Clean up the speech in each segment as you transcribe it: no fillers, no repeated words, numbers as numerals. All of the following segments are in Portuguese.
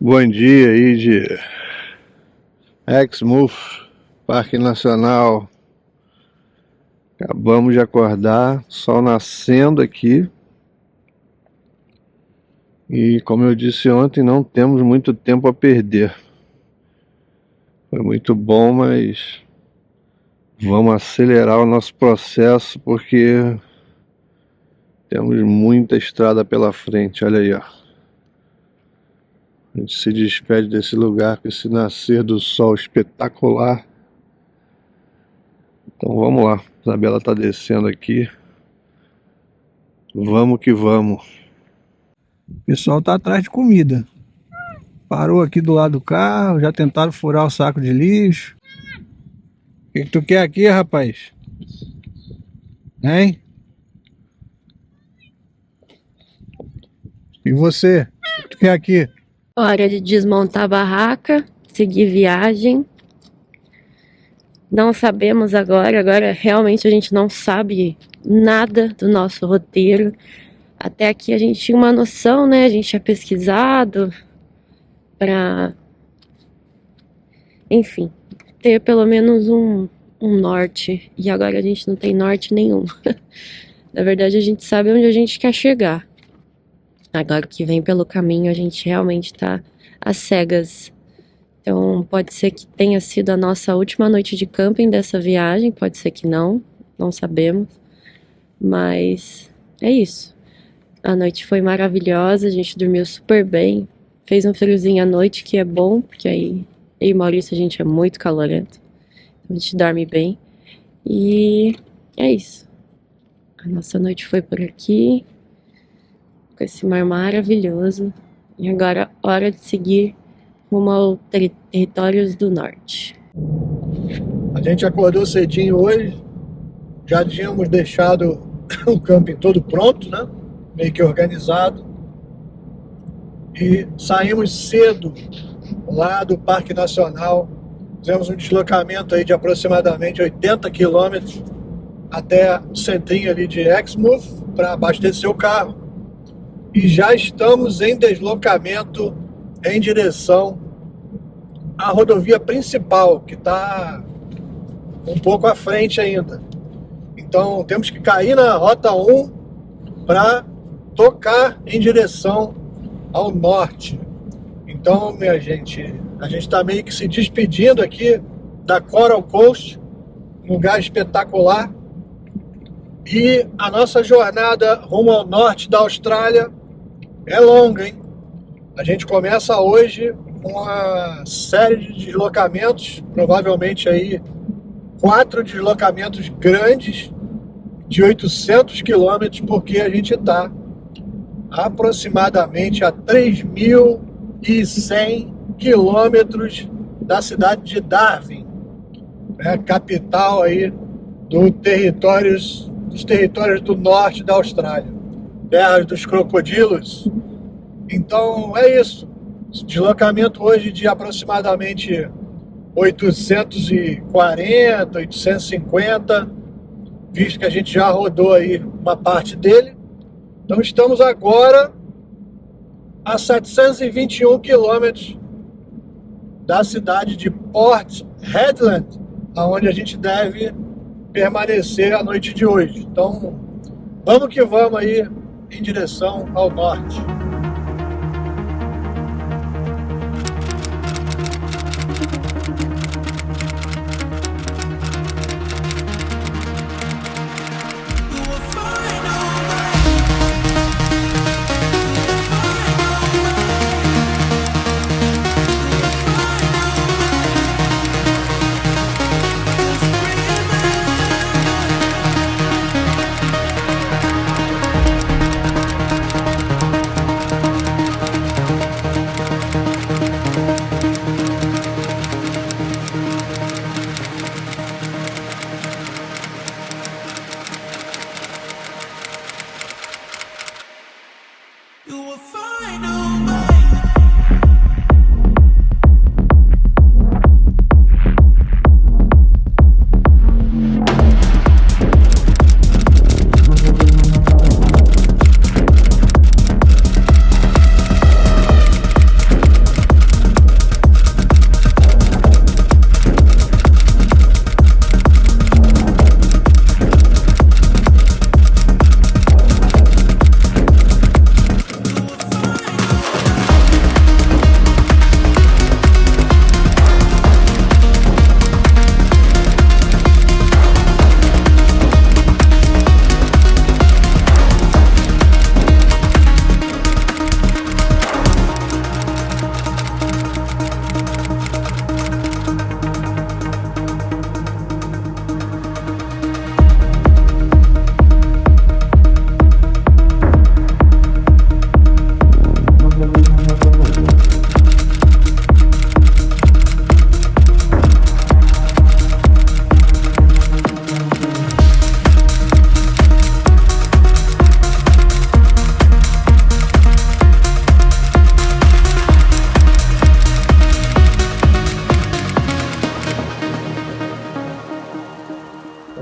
Bom dia aí de Exmouth, Parque Nacional. Acabamos de acordar, sol nascendo aqui. E como eu disse ontem, não temos muito tempo a perder. Foi muito bom, mas vamos acelerar o nosso processo porque temos muita estrada pela frente. Olha aí, ó. A gente se despede desse lugar com esse nascer do sol espetacular. Então vamos lá, a Isabela está descendo aqui. Vamos que vamos. O pessoal tá atrás de comida. Parou aqui do lado do carro, já tentaram furar o saco de lixo. O que tu quer aqui, rapaz? Hein? E você? O que tu quer aqui? Hora de desmontar a barraca, seguir viagem. Não sabemos agora realmente a gente não sabe nada do nosso roteiro. Até aqui a gente tinha uma noção, né? A gente tinha pesquisado pra, enfim, ter pelo menos um norte. E agora a gente não tem norte nenhum. Na verdade a gente sabe onde a gente quer chegar. Agora o que vem pelo caminho a gente realmente tá às cegas. Então pode ser que tenha sido a nossa última noite de camping dessa viagem, pode ser que não sabemos. Mas é isso. A noite foi maravilhosa, a gente dormiu super bem. Fez um friozinho à noite, que é bom, porque aí eu e Maurício a gente é muito calorento. Então a gente dorme bem. E é isso. A nossa noite foi por aqui, com esse mar maravilhoso. E agora, hora de seguir rumo ao territórios do norte. A gente acordou cedinho hoje, já tínhamos deixado o camping todo pronto, né? Meio que organizado. E saímos cedo lá do Parque Nacional. Fizemos um deslocamento aí de aproximadamente 80 quilômetros até o centrinho ali de Exmouth para abastecer o carro. E já estamos em deslocamento em direção à rodovia principal, que está um pouco à frente ainda. Então temos que cair na Rota 1 para tocar em direção ao norte. Então, minha gente, a gente está meio que se despedindo aqui da Coral Coast, um lugar espetacular. E a nossa jornada rumo ao norte da Austrália é longa, hein? A gente começa hoje uma série de deslocamentos, provavelmente aí 4 deslocamentos grandes de 800 quilômetros, porque a gente está aproximadamente a 3.100 quilômetros da cidade de Darwin, né, capital aí dos territórios do norte da Austrália, terras dos crocodilos. Então é isso. Deslocamento hoje de aproximadamente 840, 850, visto que a gente já rodou aí uma parte dele. Então estamos agora a 721 quilômetros da cidade de Port Hedland, aonde a gente deve permanecer a noite de hoje. Então vamos que vamos aí em direção ao norte.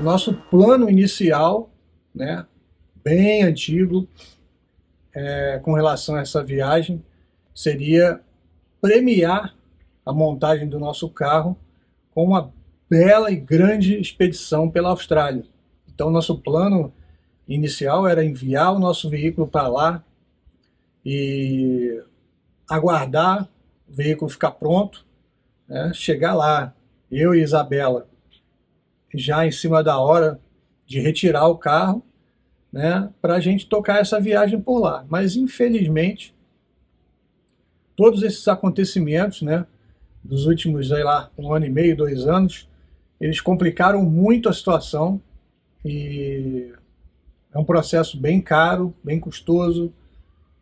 nosso plano inicial, né, bem antigo, com relação a essa viagem, seria premiar a montagem do nosso carro com uma bela e grande expedição pela Austrália. Então, nosso plano inicial era enviar o nosso veículo para lá e aguardar o veículo ficar pronto, né, chegar lá, eu e Isabela, já em cima da hora de retirar o carro, né, para a gente tocar essa viagem por lá. Mas, infelizmente, todos esses acontecimentos, né, dos últimos, sei lá, 1 ano e meio, 2 anos, eles complicaram muito a situação e é um processo bem caro, bem custoso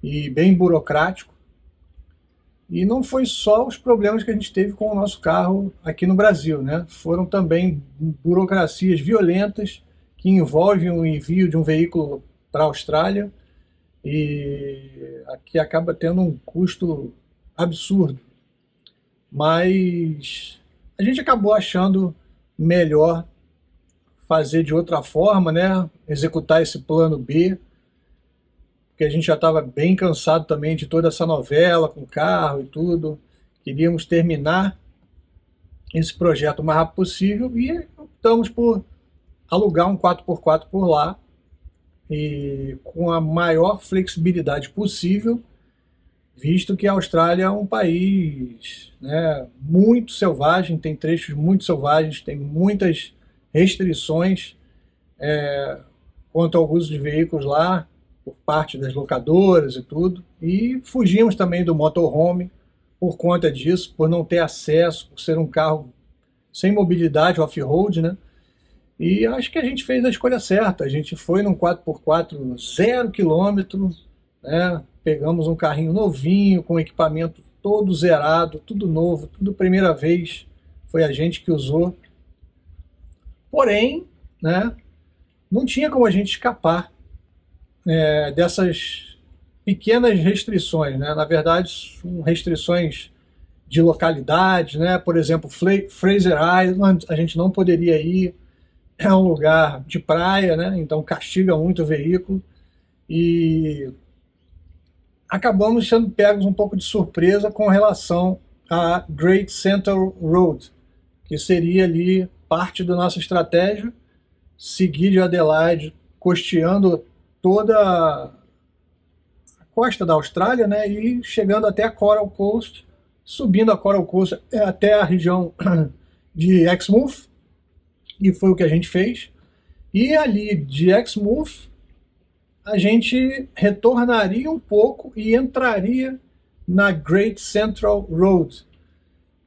e bem burocrático. E não foi só os problemas que a gente teve com o nosso carro aqui no Brasil, né? Foram também burocracias violentas que envolvem o envio de um veículo para a Austrália e aqui acaba tendo um custo absurdo. Mas a gente acabou achando melhor fazer de outra forma, né? Executar esse plano B, porque a gente já estava bem cansado também de toda essa novela com o carro e tudo. Queríamos terminar esse projeto o mais rápido possível e optamos por alugar um 4x4 por lá e com a maior flexibilidade possível, visto que a Austrália é um país, né, muito selvagem, tem trechos muito selvagens, tem muitas restrições quanto ao uso de veículos lá, por parte das locadoras e tudo, e fugimos também do motorhome por conta disso, por não ter acesso, por ser um carro sem mobilidade off-road, né? E acho que a gente fez a escolha certa, a gente foi num 4x4 0 km, né? Pegamos um carrinho novinho, com equipamento todo zerado, tudo novo, tudo primeira vez, foi a gente que usou. Porém, né, não tinha como a gente escapar dessas pequenas restrições, né? Na verdade, são restrições de localidade, né? Por exemplo, Fraser Island, a gente não poderia ir, é um lugar de praia, né? Então castiga muito o veículo e acabamos sendo pegos um pouco de surpresa com relação a Great Central Road, que seria ali parte da nossa estratégia, seguir de Adelaide, costeando toda a costa da Austrália, né, e chegando até a Coral Coast, subindo a Coral Coast até a região de Exmouth, e foi o que a gente fez. E ali de Exmouth, a gente retornaria um pouco e entraria na Great Central Road.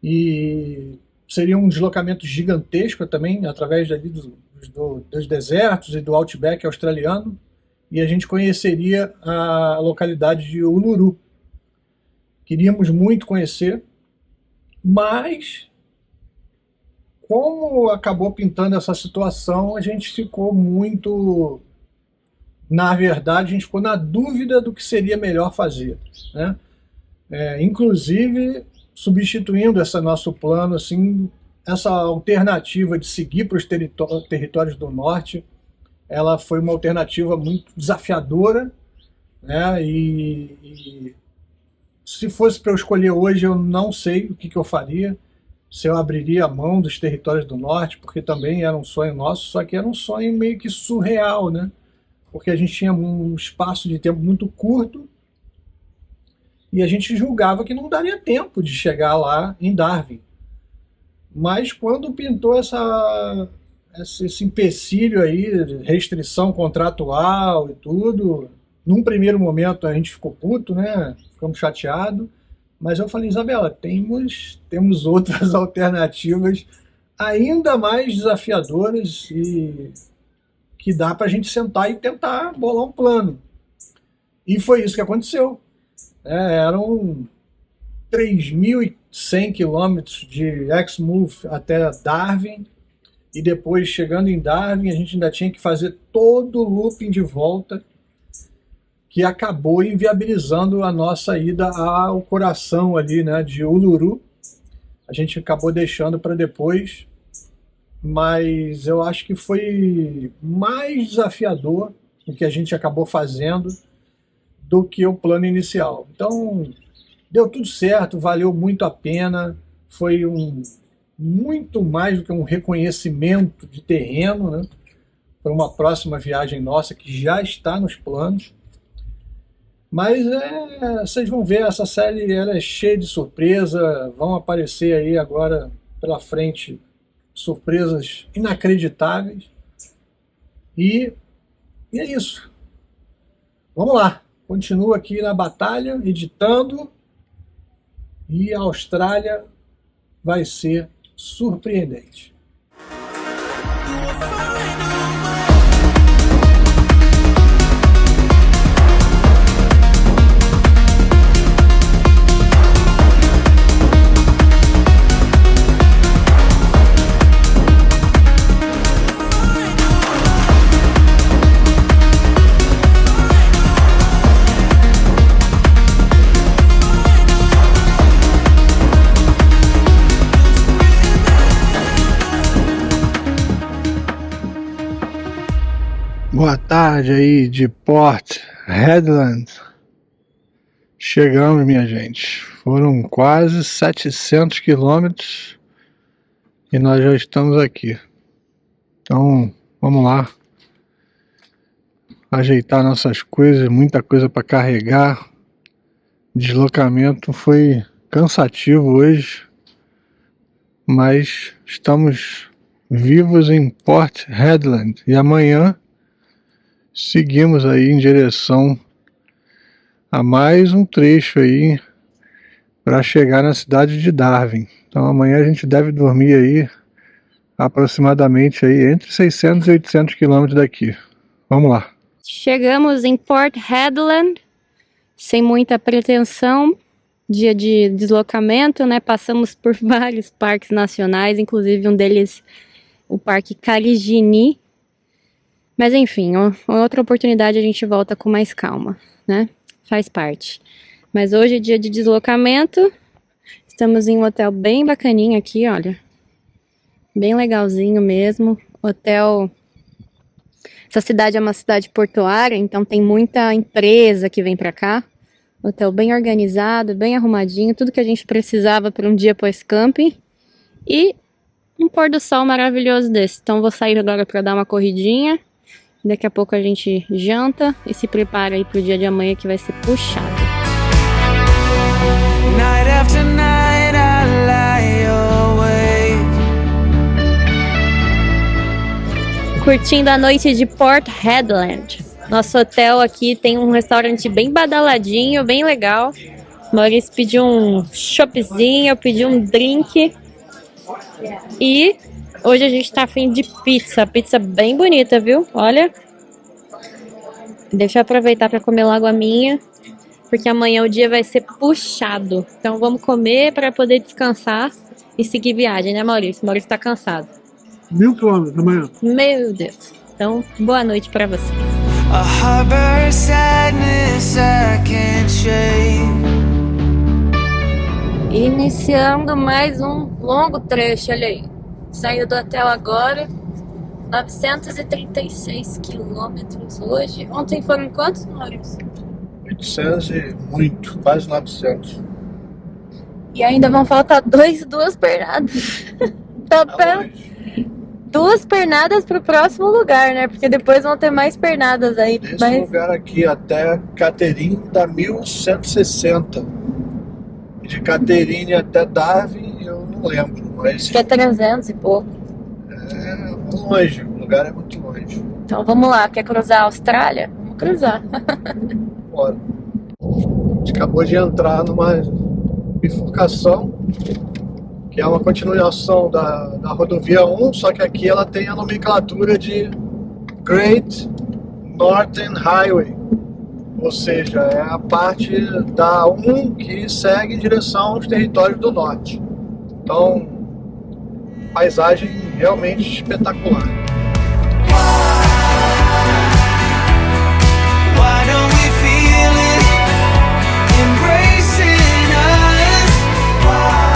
E seria um deslocamento gigantesco também, através dali dos desertos e do Outback australiano, e a gente conheceria a localidade de Uluru. Queríamos muito conhecer, mas como acabou pintando essa situação, a gente ficou muito... Na verdade, a gente ficou na dúvida do que seria melhor fazer, né? Inclusive, substituindo esse nosso plano, assim, essa alternativa de seguir para os territórios do norte, ela foi uma alternativa muito desafiadora, né? E se fosse para eu escolher hoje, eu não sei o que eu faria, se eu abriria a mão dos territórios do norte, porque também era um sonho nosso, só que era um sonho meio que surreal, né? Porque a gente tinha um espaço de tempo muito curto e a gente julgava que não daria tempo de chegar lá em Darwin. Mas quando pintou esse empecilho aí, restrição contratual e tudo, num primeiro momento a gente ficou puto, né? Ficamos chateados, mas eu falei, Isabela, temos outras alternativas ainda mais desafiadoras e que dá para a gente sentar e tentar bolar um plano. E foi isso que aconteceu. Eram 3.100 quilômetros de Exmouth até Darwin, e depois, chegando em Darwin, a gente ainda tinha que fazer todo o looping de volta, que acabou inviabilizando a nossa ida ao coração ali, né, de Uluru. A gente acabou deixando para depois, mas eu acho que foi mais desafiador o que a gente acabou fazendo do que o plano inicial. Então, deu tudo certo, valeu muito a pena, foi muito mais do que um reconhecimento de terreno, né, para uma próxima viagem nossa que já está nos planos. Mas vocês vão ver, essa série ela é cheia de surpresa, vão aparecer aí agora pela frente surpresas inacreditáveis. E é isso. Vamos lá. Continuo aqui na batalha, editando. E a Austrália vai ser surpreendente. Boa tarde aí de Port Hedland. Chegamos, minha gente. Foram quase 700 quilômetros e nós já estamos aqui. Então, vamos lá. Ajeitar nossas coisas, muita coisa para carregar. O deslocamento foi cansativo hoje, mas estamos vivos em Port Hedland e amanhã seguimos aí em direção a mais um trecho aí para chegar na cidade de Darwin. Então amanhã a gente deve dormir aí aproximadamente aí entre 600 e 800 quilômetros daqui. Vamos lá. Chegamos em Port Hedland, sem muita pretensão, dia de deslocamento, né? Passamos por vários parques nacionais, inclusive um deles, o Parque Carigini. Mas enfim, outra oportunidade a gente volta com mais calma, né? Faz parte. Mas hoje é dia de deslocamento. Estamos em um hotel bem bacaninho aqui, olha. Bem legalzinho mesmo. Hotel... Essa cidade é uma cidade portuária, então tem muita empresa que vem pra cá. Hotel bem organizado, bem arrumadinho. Tudo que a gente precisava para um dia pós-camping. E um pôr do sol maravilhoso desse. Então vou sair agora para dar uma corridinha. Daqui a pouco a gente janta e se prepara aí pro dia de amanhã que vai ser puxado. Night after night I lie awake. Curtindo a noite de Port Hedland. Nosso hotel aqui tem um restaurante bem badaladinho, bem legal. Maurício pediu um choppzinho, eu pedi um drink. E hoje a gente tá afim de pizza. Pizza bem bonita, viu? Olha. Deixa eu aproveitar para comer logo a minha. Porque amanhã o dia vai ser puxado. Então vamos comer para poder descansar e seguir viagem, né, Maurício? Maurício tá cansado. 1000 quilômetros da manhã. Meu Deus. Então, boa noite para vocês. A harbor sadness I can't shake. Iniciando mais um longo trecho, olha aí. Saiu do hotel agora, 936 quilômetros hoje. Ontem foram quantos, Maurício? 800 e muito, quase 900. E ainda vão faltar duas pernadas. Duas pernadas pro próximo lugar, né? Porque depois vão ter mais pernadas aí. Esse lugar aqui até Catherine dá 1160. De Catherine até Darwin eu não lembro, mas... Acho que é 300 e pouco. É longe, o lugar é muito longe. Então vamos lá, quer cruzar a Austrália? Vamos cruzar. Bora. A gente acabou de entrar numa bifurcação, que é uma continuação da rodovia 1, só que aqui ela tem a nomenclatura de Great Northern Highway. Ou seja, é a parte da 1 que segue em direção aos territórios do norte. Então, paisagem realmente espetacular. Why don't we feel it embracing us? Why?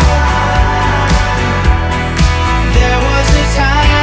There was a time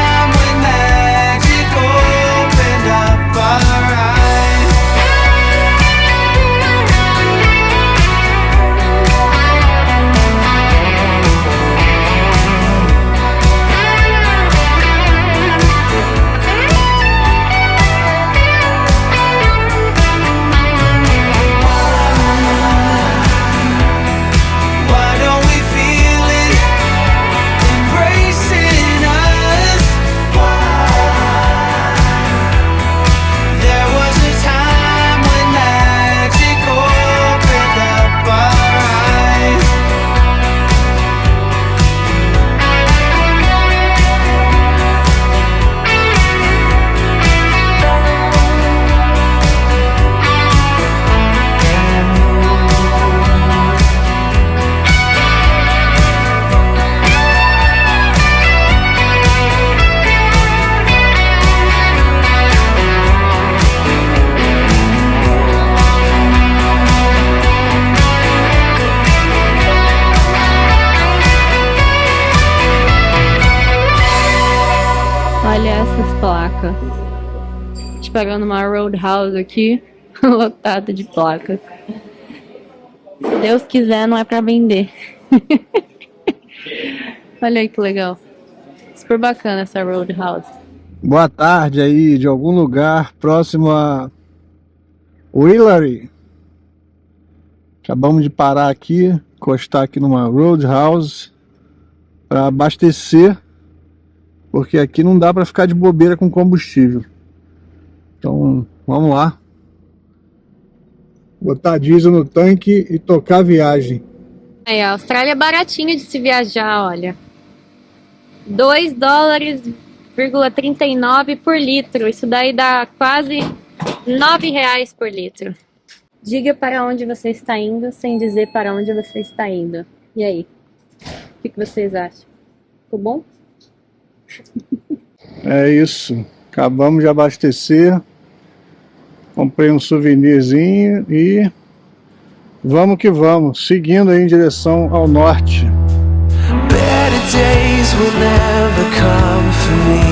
esperando uma Roadhouse aqui, lotada de placas. Se Deus quiser, não é pra vender. Olha aí que legal. Super bacana essa Roadhouse. Boa tarde aí, de algum lugar próximo a Willery. Acabamos de parar aqui, encostar aqui numa Roadhouse para abastecer, porque aqui não dá para ficar de bobeira com combustível. Então, vamos lá. Botar diesel no tanque e tocar a viagem. Aí, a Austrália é baratinho de se viajar, olha. $2,39 por litro. Isso daí dá quase R$9 por litro. Diga para onde você está indo sem dizer para onde você está indo. E aí? O que vocês acham? Ficou bom? É isso. Acabamos de abastecer. Comprei um souvenirzinho e vamos que vamos. Seguindo aí em direção ao norte. Better days will never come for me.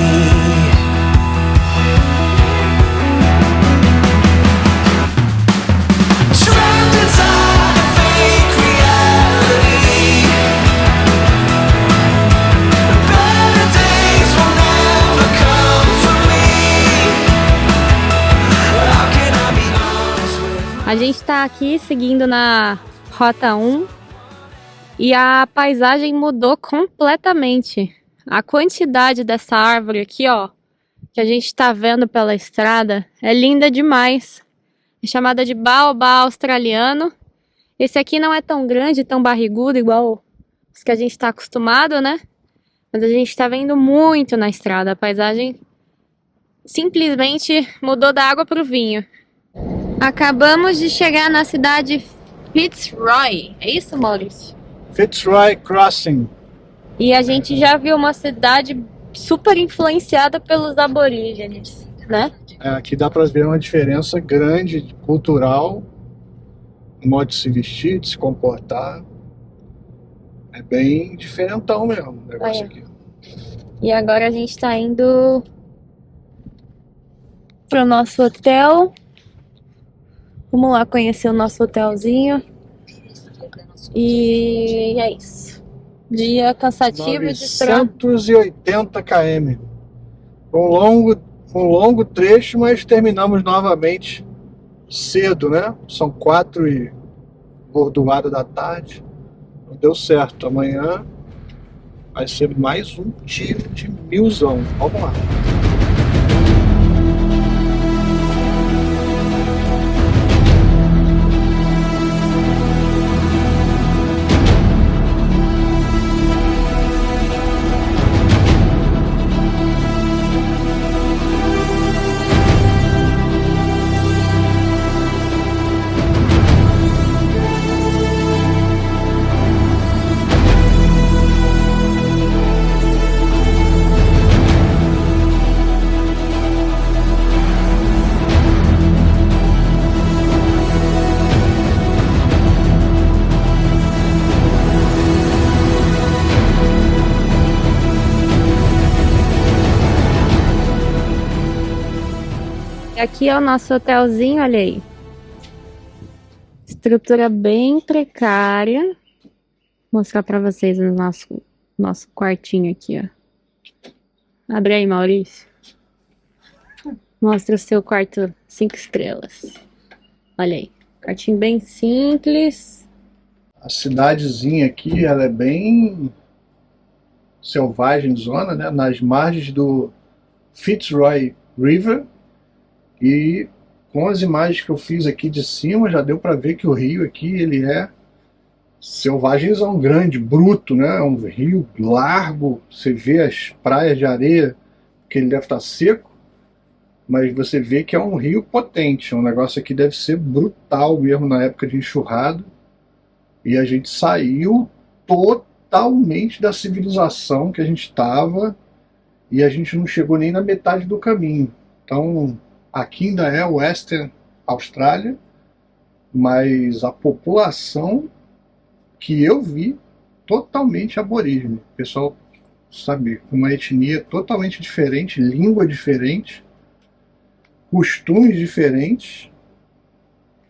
Trapped inside a fake reality. Better days will never come for me. How can I be honest with A gente tá aqui seguindo na Rota 1 e a paisagem mudou completamente. A quantidade dessa árvore aqui, ó, que a gente tá vendo pela estrada, é linda demais. É chamada de baobá australiano. Esse aqui não é tão grande, tão barrigudo, igual os que a gente tá acostumado, né? Mas a gente tá vendo muito na estrada. A paisagem simplesmente mudou da água pro vinho. Acabamos de chegar na cidade Fitzroy. É isso, Maurício? Fitzroy Crossing. E a gente já viu uma cidade super influenciada pelos aborígenes, né? Aqui dá para ver uma diferença grande cultural, no modo de se vestir, de se comportar. É bem diferentão mesmo o negócio aqui. E agora a gente tá indo pro nosso hotel. Vamos lá conhecer o nosso hotelzinho. E é isso. Dia cansativo de estrada. 980 km. Um longo trecho, mas terminamos novamente cedo, né? São 4 e bordoada da tarde. Não deu certo. Amanhã vai ser mais um tiro de 1000zão. Vamos lá. Aqui é o nosso hotelzinho, olha aí. Estrutura bem precária. Vou mostrar pra vocês o nosso quartinho aqui, ó. Abre aí, Maurício. Mostra o seu quarto 5 estrelas. Olha aí. Quartinho bem simples. A cidadezinha aqui, ela é bem selvagem zona, né? Nas margens do Fitzroy River. E com as imagens que eu fiz aqui de cima, já deu para ver que o rio aqui, ele é selvagenzão, grande, bruto, né? É um rio largo, você vê as praias de areia, que ele deve estar seco, mas você vê que é um rio potente, um negócio aqui deve ser brutal mesmo na época de enxurrada. E a gente saiu totalmente da civilização que a gente estava e a gente não chegou nem na metade do caminho. Então, aqui ainda é Western Austrália, mas a população que eu vi, totalmente aborígene. Pessoal, sabe, com uma etnia totalmente diferente, língua diferente. costumes diferentes.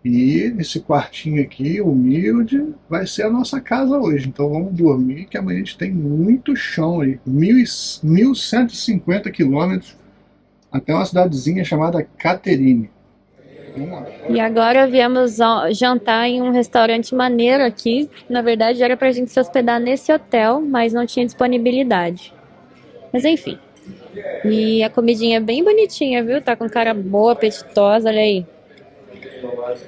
E esse quartinho aqui, humilde, vai ser a nossa casa hoje. Então vamos dormir, que amanhã a gente tem muito chão aí. 1.150 quilômetros até uma cidadezinha chamada Caterine. E agora viemos jantar em um restaurante maneiro aqui. Na verdade era pra gente se hospedar nesse hotel, mas não tinha disponibilidade. Mas enfim. E a comidinha é bem bonitinha, viu? Tá com cara boa, apetitosa, olha aí.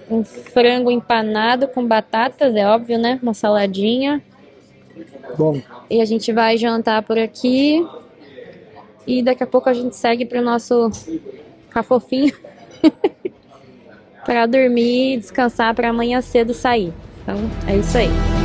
Um frango empanado com batatas, é óbvio, né? Uma saladinha. Bom, E a gente vai jantar por aqui. E daqui a pouco a gente segue pro nosso cafofinho. Pra dormir e descansar pra amanhã cedo sair. Então, é isso aí.